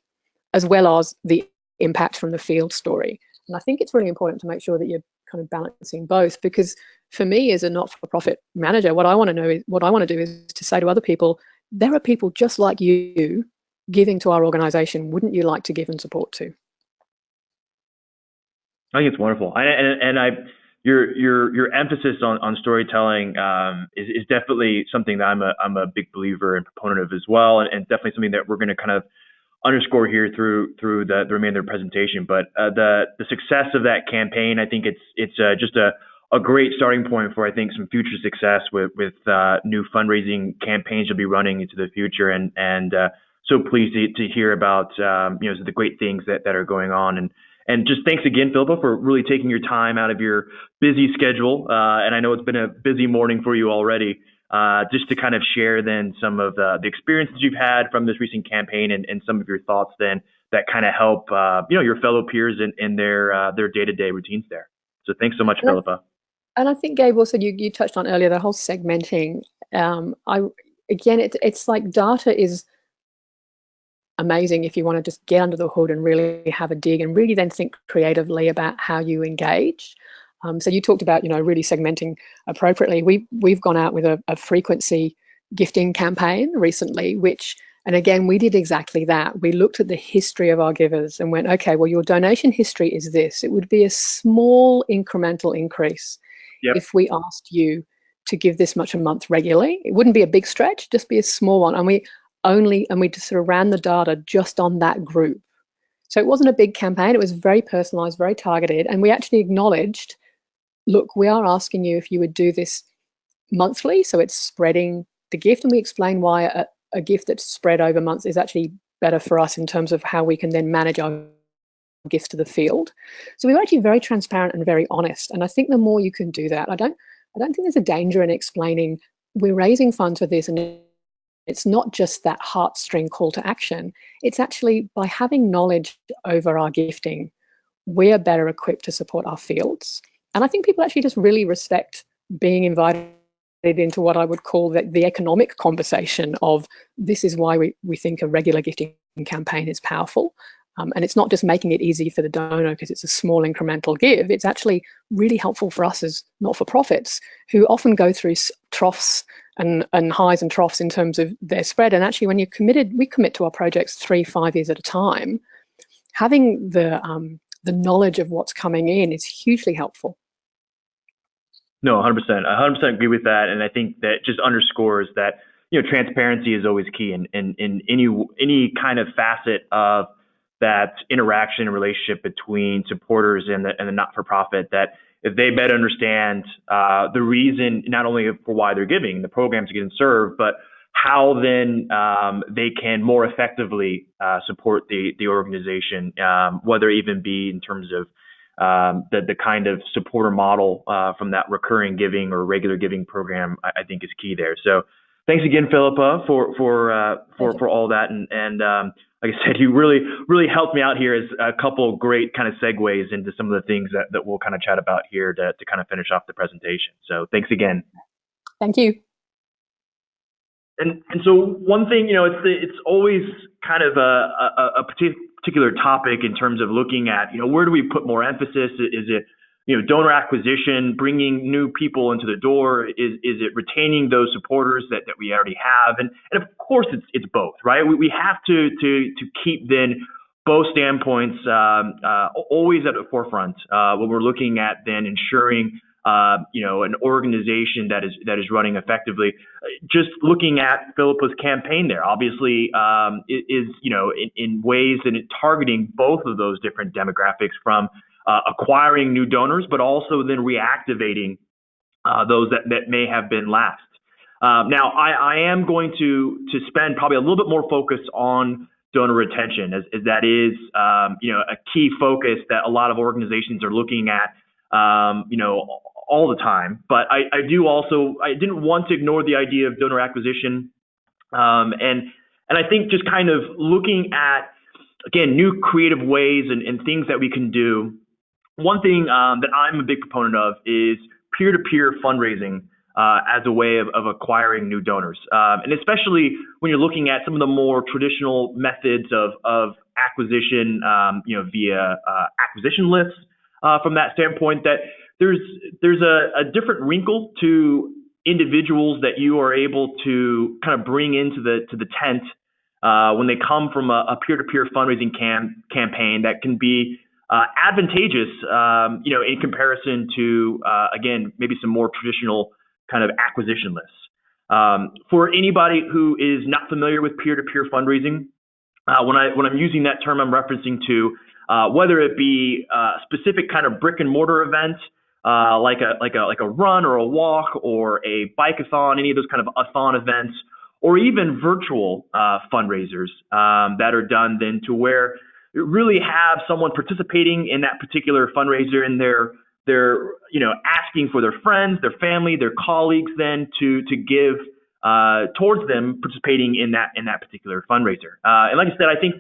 as well as the impact from the field story. And I think it's really important to make sure that you're kind of balancing both, because for me as a not-for-profit manager, what I want to do is to say to other people, there are people just like you giving to our organization. Wouldn't you like to give and support too? I think it's wonderful. Your emphasis on storytelling is definitely something that I'm a big believer and proponent of as well, and definitely something that we're going to kind of underscore here through the remainder of the presentation. But the success of that campaign, I think it's just a great starting point for, I think, some future success with new fundraising campaigns you'll be running into the future, and so pleased to hear about the great things that are going on. And just thanks again, Philippa, for really taking your time out of your busy schedule. And I know it's been a busy morning for you already, just to kind of share then some of the experiences you've had from this recent campaign and some of your thoughts then that kind of help your fellow peers in their day-to-day routines there. So thanks so much, Philippa. And I think, Gabe, also you touched on earlier the whole segmenting. It's like data is amazing if you want to just get under the hood and really have a dig and really then think creatively about how you engage. So you talked about really segmenting appropriately. We've gone out with a frequency gifting campaign recently, and again we did exactly that. We looked at the history of our givers and went, okay, well, your donation history is this. It would be a small incremental increase if we asked you to give this much a month regularly. It wouldn't be a big stretch, just be a small one. And we just sort of ran the data just on that group. So it wasn't a big campaign. It was very personalized, very targeted. And we actually acknowledged, look, we are asking you if you would do this monthly, so it's spreading the gift. And we explain why a gift that's spread over months is actually better for us in terms of how we can then manage our gifts to the field. So we were actually very transparent and very honest. And I think the more you can do that, I don't think there's a danger in explaining we're raising funds for this, and it's not just that heartstring call to action. It's actually by having knowledge over our gifting, we are better equipped to support our fields. And I think people actually just really respect being invited into what I would call the economic conversation of, this is why we think a regular gifting campaign is powerful. And it's not just making it easy for the donor because it's a small incremental give. It's actually really helpful for us as not-for-profits who often go through troughs and highs and troughs in terms of their spread. And actually, when you're committed, we commit to our projects 3-5 years at a time. Having the knowledge of what's coming in is hugely helpful. No, 100%. 100% agree with that. And I think that just underscores that, transparency is always key in any kind of facet of that interaction and relationship between supporters and the not-for-profit, that if they better understand the reason, not only for why they're giving, the programs getting served, but how then they can more effectively support the organization, whether it even be in terms of the kind of supporter model from that recurring giving or regular giving program, I think is key there. So thanks again, Philippa, for all that. And like I said, you really helped me out here as a couple great kind of segues into some of the things that we'll kind of chat about here to kind of finish off the presentation. So thanks again. Thank you. And so one thing, it's always kind of a particular topic in terms of looking at, where do we put more emphasis? Is it, donor acquisition, bringing new people into the door? Is it retaining those supporters that we already have? And of course, it's both, right? We have to keep then both standpoints always at the forefront when we're looking at then ensuring an organization that is running effectively. Just looking at Philippa's campaign there, obviously, is in ways that it's targeting both of those different demographics, from acquiring new donors, but also then reactivating those that may have been lapsed. Now, I am going to spend probably a little bit more focus on donor retention, as that is a key focus that a lot of organizations are looking at all the time. But I didn't want to ignore the idea of donor acquisition. And And I think just kind of looking at, again, new creative ways and things that we can do. One thing that I'm a big proponent of is peer-to-peer fundraising as a way of acquiring new donors. And especially when you're looking at some of the more traditional methods of acquisition, via acquisition lists. From that standpoint, that there's a different wrinkle to individuals that you are able to kind of bring into the tent when they come from a peer-to-peer fundraising campaign that can be advantageous, in comparison to, again, maybe some more traditional kind of acquisition lists. For anybody who is not familiar with peer-to-peer fundraising, when I'm using that term, I'm referencing to whether it be a specific kind of brick and mortar event, like a run or a walk or a bike-a-thon, any of those kind of a-thon events, or even virtual fundraisers that are done then to where you really have someone participating in that particular fundraiser, and they're asking for their friends, their family, their colleagues then to give towards them participating in that particular fundraiser. And like I said, I think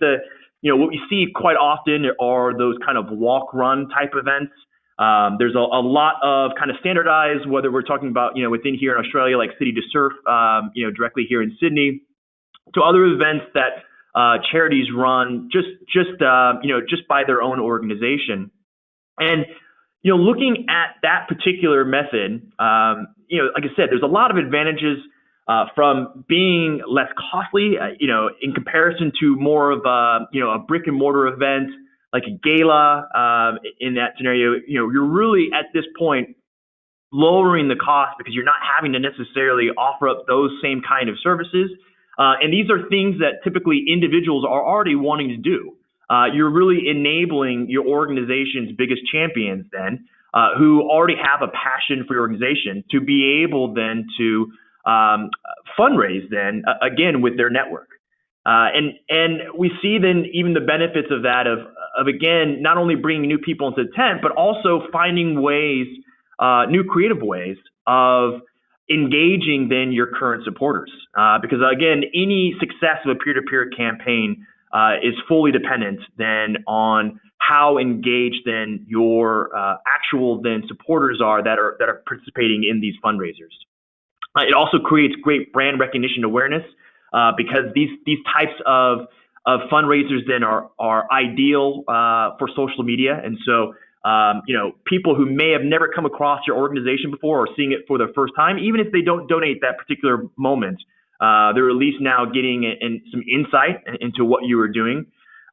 what we see quite often are those kind of walk-run type events. There's a lot of kind of standardized, whether we're talking about, within here in Australia, like City to Surf, directly here in Sydney, to other events that charities run just by their own organization. And, looking at that particular method, like I said, there's a lot of advantages from being less costly, in comparison to more of a brick and mortar event like a gala. In that scenario, you're really at this point lowering the cost because you're not having to necessarily offer up those same kind of services. And these are things that typically individuals are already wanting to do. You're really enabling your organization's biggest champions then, who already have a passion for your organization, to be able then to fundraise then again with their network. And we see then even the benefits of that of again, not only bringing new people into the tent, but also finding ways, new creative ways of engaging then your current supporters. Because again, any success of a peer-to-peer campaign is fully dependent then on how engaged then your actual then supporters are that are participating in these fundraisers. It also creates great brand recognition awareness because these types of fundraisers then are ideal for social media. And so, people who may have never come across your organization before are seeing it for the first time, even if they don't donate that particular moment, they're at least now getting some insight into what you are doing.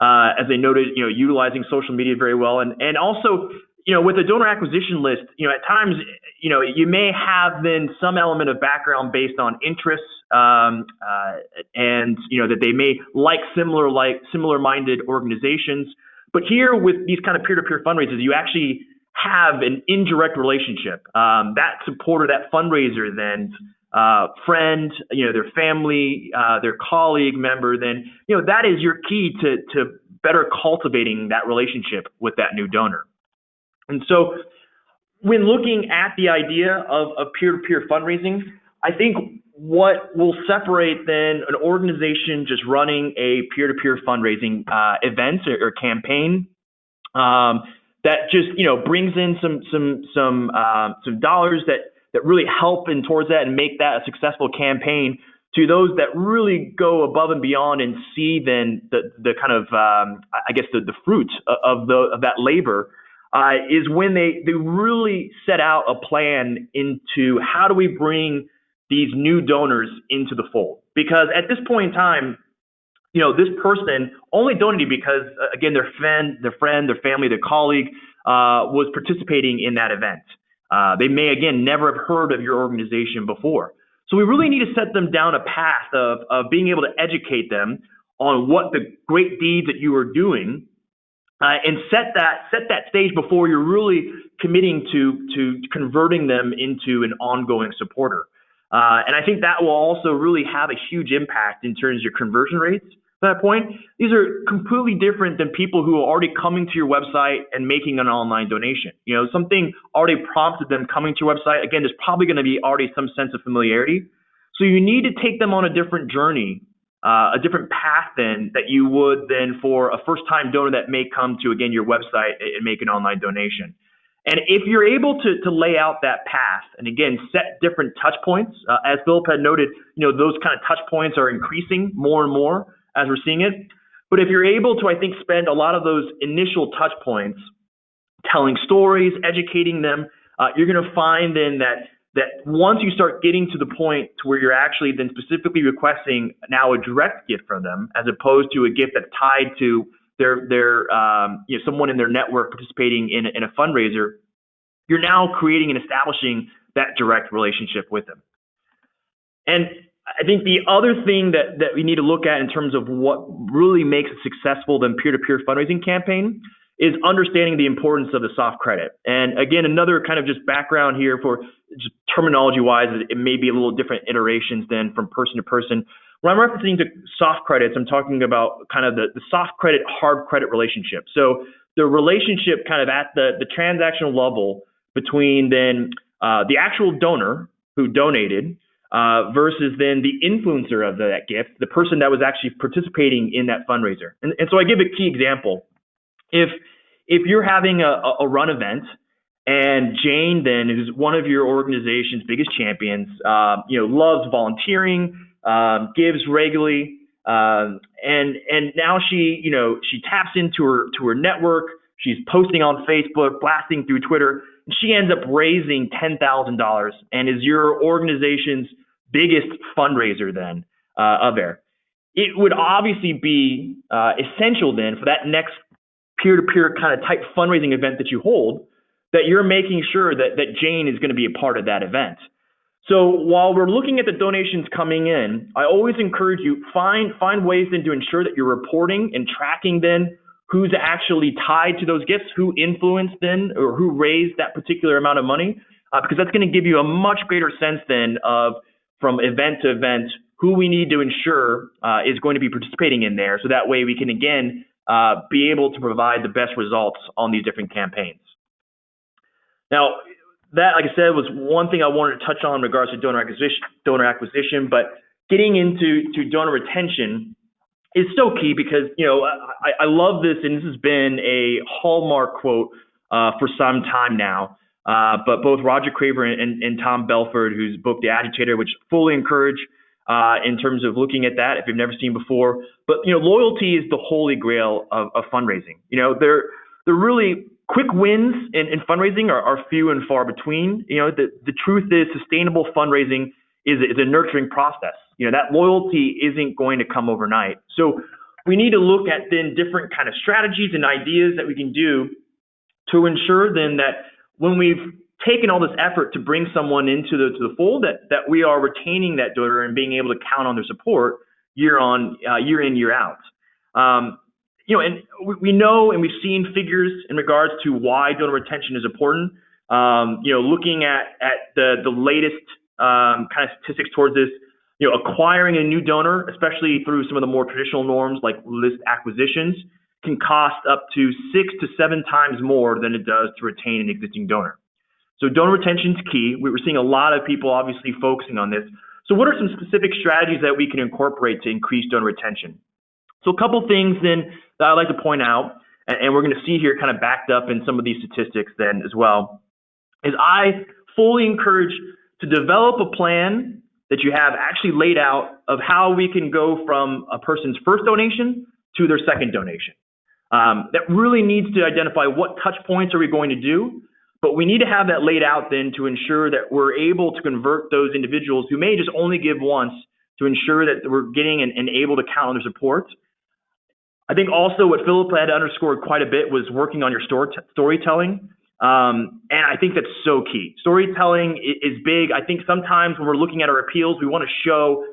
As I noted, utilizing social media very well. And also, with a donor acquisition list, at times, you may have then some element of background based on interests, and, that they may like similar-minded organizations. But here with these kind of peer-to-peer fundraisers, you actually have an indirect relationship. That supporter, that fundraiser then, friend, their family, their colleague member, then, that is your key to better cultivating that relationship with that new donor. And so when looking at the idea of peer-to-peer fundraising, I think what will separate then an organization just running a peer-to-peer fundraising event or campaign that just brings in some dollars that really help in towards that and make that a successful campaign, to those that really go above and beyond and see then the kind of the fruits of that labor. Is when they really set out a plan into how do we bring these new donors into the fold. Because at this point in time, this person only donated because, again, their friend, their family, their colleague was participating in that event. They may, again, never have heard of your organization before. So we really need to set them down a path of being able to educate them on what the great deeds that you are doing, and set that stage before you're really committing to converting them into an ongoing supporter. And I think that will also really have a huge impact in terms of your conversion rates at that point. These are completely different than people who are already coming to your website and making an online donation. Something already prompted them coming to your website. Again, there's probably going to be already some sense of familiarity. So you need to take them on a different journey a different path then that you would then for a first-time donor that may come to, again, your website and make an online donation. And if you're able to lay out that path and, again, set different touch points, as Philip had noted, those kind of touch points are increasing more and more as we're seeing it. But if you're able to, I think, spend a lot of those initial touch points telling stories, educating them, you're going to find then that once you start getting to the point to where you're actually then specifically requesting now a direct gift from them, as opposed to a gift that's tied to their someone in their network participating in a fundraiser, you're now creating and establishing that direct relationship with them. And I think the other thing that we need to look at in terms of what really makes a successful then peer-to-peer fundraising campaign is understanding the importance of the soft credit. And again, another kind of just background here for just terminology-wise, it may be a little different iterations than from person to person. When I'm referencing to soft credits, I'm talking about kind of the soft credit, hard credit relationship. So the relationship kind of at the transactional level between then the actual donor who donated versus then the influencer of that gift, the person that was actually participating in that fundraiser. And so I give a key example. If you're having a run event and Jane then, who's one of your organization's biggest champions, loves volunteering, gives regularly, and now she taps into her network. She's posting on Facebook, blasting through Twitter, and she ends up raising $10,000 and is your organization's biggest fundraiser then of there. It would obviously be essential then for that next peer-to-peer kind of type fundraising event that you hold, that you're making sure that Jane is going to be a part of that event. So while we're looking at the donations coming in, I always encourage you, find ways then to ensure that you're reporting and tracking then who's actually tied to those gifts, who influenced then, or who raised that particular amount of money, because that's going to give you a much greater sense then of, from event to event, who we need to ensure is going to be participating in there. So that way we can, again, be able to provide the best results on these different campaigns. Now, that, like I said, was one thing I wanted to touch on in regards to donor acquisition, but getting into donor retention is so key because, I love this, and this has been a hallmark quote for some time now, but both Roger Craver and Tom Belford, whose book, The Agitator, which fully encourage in terms of looking at that if you've never seen before. But, loyalty is the holy grail of fundraising. They're really quick wins in fundraising are few and far between. The truth is sustainable fundraising is a nurturing process. That loyalty isn't going to come overnight. So we need to look at then different kind of strategies and ideas that we can do to ensure then that when we've taken all this effort to bring someone into the fold, that we are retaining that donor and being able to count on their support year in, year out. And we know and we've seen figures in regards to why donor retention is important. Looking at the latest kind of statistics towards this, acquiring a new donor, especially through some of the more traditional norms like list acquisitions, can cost up to 6 to 7 times more than it does to retain an existing donor. So donor retention is key. We're seeing a lot of people obviously focusing on this. So what are some specific strategies that we can incorporate to increase donor retention? So a couple things then that I'd like to point out, and we're going to see here kind of backed up in some of these statistics then as well, is I fully encourage to develop a plan that you have actually laid out of how we can go from a person's first donation to their second donation. That really needs to identify what touch points are we going to do, but we need to have that laid out then to ensure that we're able to convert those individuals who may just only give once to ensure that we're getting and able to count on their support. I think also what Philip had underscored quite a bit was working on your storytelling. And I think that's so key. Storytelling is big. I think sometimes when we're looking at our appeals, we want to show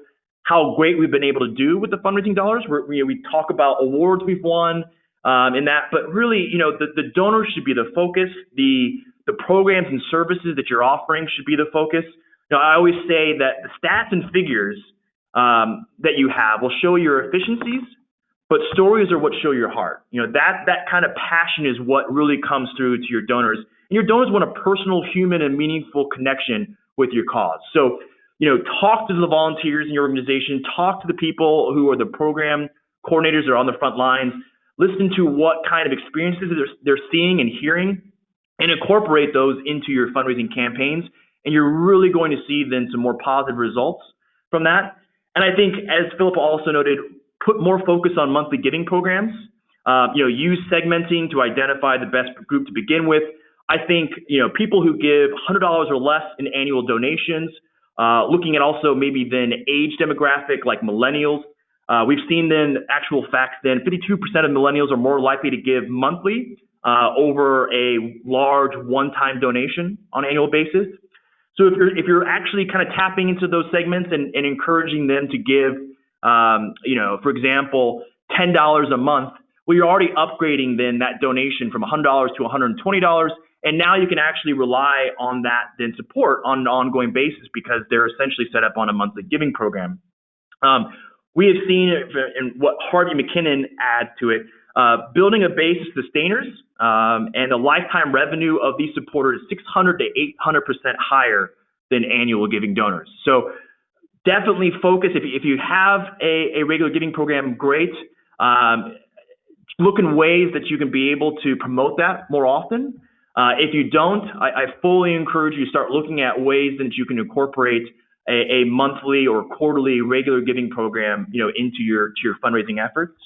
how great we've been able to do with the fundraising dollars. We talk about awards we've won in that, but really, the donors should be the focus. The programs and services that you're offering should be the focus. I always say that the stats and figures that you have will show your efficiencies, but stories are what show your heart. That kind of passion is what really comes through to your donors. And your donors want a personal, human, and meaningful connection with your cause. So talk to the volunteers in your organization, talk to the people who are the program coordinators or on the front lines, listen to what kind of experiences they're seeing and hearing, and incorporate those into your fundraising campaigns. And you're really going to see then some more positive results from that. And I think, as Philippa also noted, put more focus on monthly giving programs. Use segmenting to identify the best group to begin with. I think, people who give $100 or less in annual donations, looking at also maybe then age demographic like millennials. We've seen then actual facts then 52% of millennials are more likely to give monthly over a large one-time donation on an annual basis. So if you're actually kind of tapping into those segments and encouraging them to give, for example, $10 a month, well, you're already upgrading then that donation from $100 to $120, and now you can actually rely on that then support on an ongoing basis because they're essentially set up on a monthly giving program. We have seen, and what Harvey McKinnon adds to it, building a base of sustainers, and the lifetime revenue of these supporters is 600 to 800% higher than annual giving donors. So definitely focus, if you have a regular giving program, great. Look in ways that you can be able to promote that more often. If you don't, I fully encourage you to start looking at ways that you can incorporate a monthly or quarterly regular giving program, into your fundraising efforts.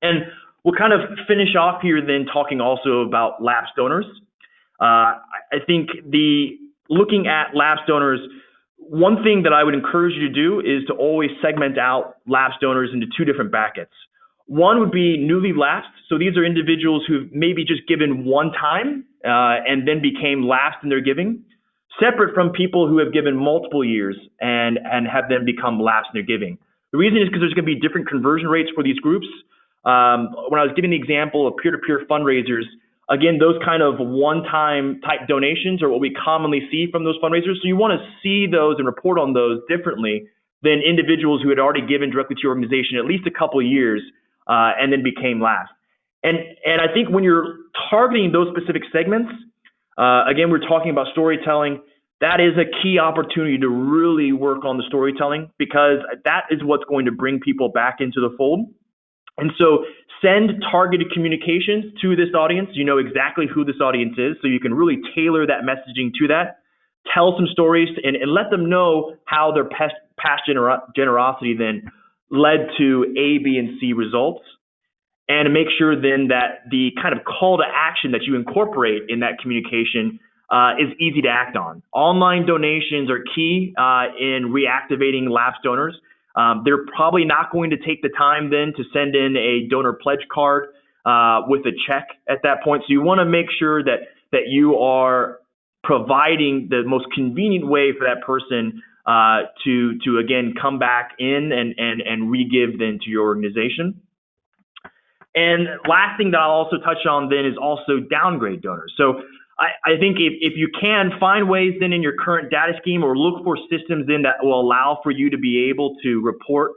And we'll kind of finish off here then talking also about lapsed donors. I think looking at lapsed donors, one thing that I would encourage you to do is to always segment out lapsed donors into two different buckets. One would be newly lapsed. So these are individuals who've maybe just given one time and then became lapsed in their giving, separate from people who have given multiple years and have then become lapsed in their giving. The reason is because there's going to be different conversion rates for these groups. When I was giving the example of peer-to-peer fundraisers, again, those kind of one-time type donations are what we commonly see from those fundraisers. So you want to see those and report on those differently than individuals who had already given directly to your organization at least a couple of years and then became lapsed. And I think when you're targeting those specific segments, again, we're talking about storytelling. That is a key opportunity to really work on the storytelling because that is what's going to bring people back into the fold. And so send targeted communications to this audience. You know exactly who this audience is, so you can really tailor that messaging to that. Tell some stories and let them know how their past generosity then led to A, B, and C results. And make sure then that the kind of call to action that you incorporate in that communication is easy to act on. Online donations are key in reactivating lapsed donors. They're probably not going to take the time then to send in a donor pledge card with a check at that point. So you want to make sure that you are providing the most convenient way for that person to again come back in and re-give then to your organization. And last thing that I'll also touch on then is also downgrade donors. So I think if you can find ways then in your current data scheme or look for systems then that will allow for you to be able to report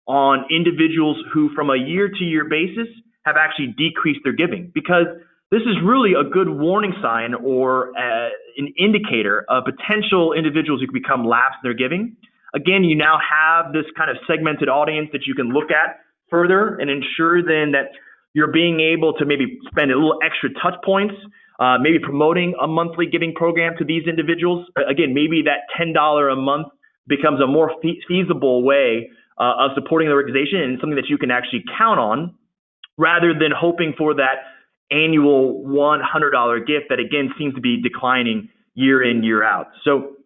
on individuals who from a year-to-year basis have actually decreased their giving, because this is really a good warning sign or an indicator of potential individuals who can become lapsed in their giving. Again, you now have this kind of segmented audience that you can look at further and ensure then that you're being able to maybe spend a little extra touch points, maybe promoting a monthly giving program to these individuals. Again, maybe that $10 a month becomes a more feasible way of supporting the organization and something that you can actually count on rather than hoping for that annual $100 gift that again seems to be declining year in, year out. So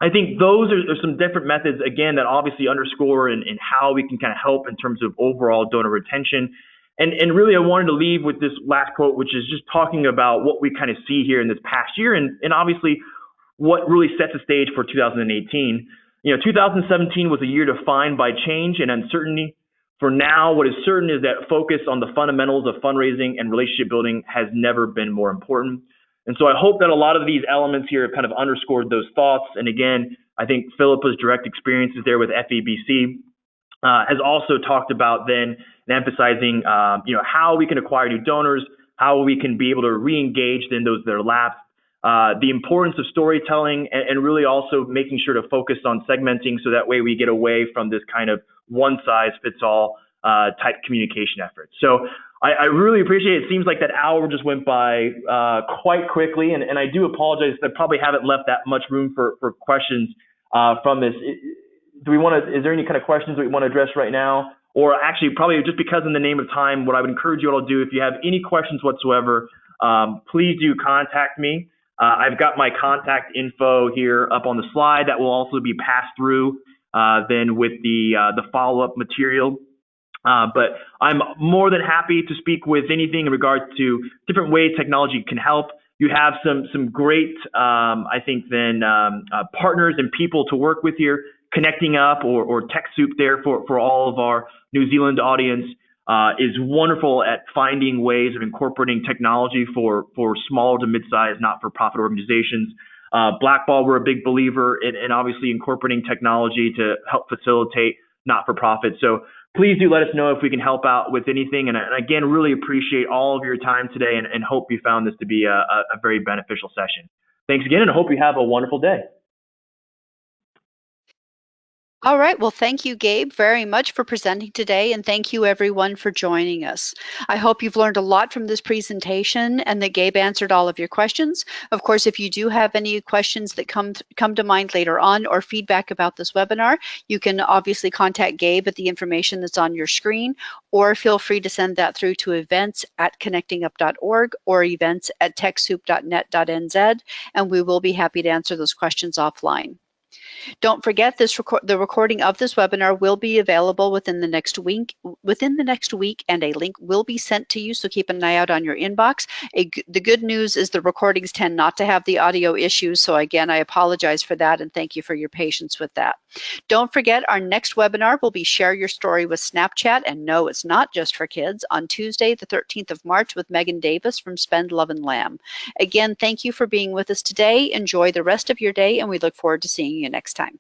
I think those are some different methods, again, that obviously underscore and how we can kind of help in terms of overall donor retention. And really, I wanted to leave with this last quote, which is just talking about what we kind of see here in this past year and obviously what really sets the stage for 2018. 2017 was a year defined by change and uncertainty. For now, what is certain is that focus on the fundamentals of fundraising and relationship building has never been more important. And so I hope that a lot of these elements here have kind of underscored those thoughts. And again, I think Philippa's direct experiences there with FeBC has also talked about then and emphasizing, how we can acquire new donors, how we can be able to re-engage then those that are lapsed, the importance of storytelling, and really also making sure to focus on segmenting so that way we get away from this kind of one-size-fits-all type communication efforts. So I really appreciate it. It seems like that hour just went by quite quickly, and I do apologize that I probably haven't left that much room for questions from this. Is there any kind of questions that we want to address right now? Or actually, probably just because in the name of time, what I would encourage you all to do, if you have any questions whatsoever, please do contact me. I've got my contact info here up on the slide that will also be passed through then with the follow-up material. But I'm more than happy to speak with anything in regards to different ways technology can help. You have some great, I think, then partners and people to work with here. Connecting Up or TechSoup there for all of our New Zealand audience is wonderful at finding ways of incorporating technology for small to mid-sized not-for-profit organizations. Blackball, we're a big believer in obviously incorporating technology to help facilitate not-for-profit. So please do let us know if we can help out with anything. And again, really appreciate all of your time today and hope you found this to be a very beneficial session. Thanks again, and I hope you have a wonderful day. All right. Well, thank you, Gabe, very much for presenting today, and thank you, everyone, for joining us. I hope you've learned a lot from this presentation and that Gabe answered all of your questions. Of course, if you do have any questions that come to mind later on or feedback about this webinar, you can obviously contact Gabe at the information that's on your screen, or feel free to send that through to events@connectingup.org or events@techsoup.net.nz, and we will be happy to answer those questions offline. Don't forget, the recording of this webinar will be available within the next week, and a link will be sent to you, so keep an eye out on your inbox. The good news is the recordings tend not to have the audio issues, so again, I apologize for that, and thank you for your patience with that. Don't forget, our next webinar will be Share Your Story with Snapchat, and no, it's not just for kids, on Tuesday, the 13th of March with Megan Davis from Spend, Love, and Lamb. Again, thank you for being with us today. Enjoy the rest of your day, and we look forward to seeing you next time.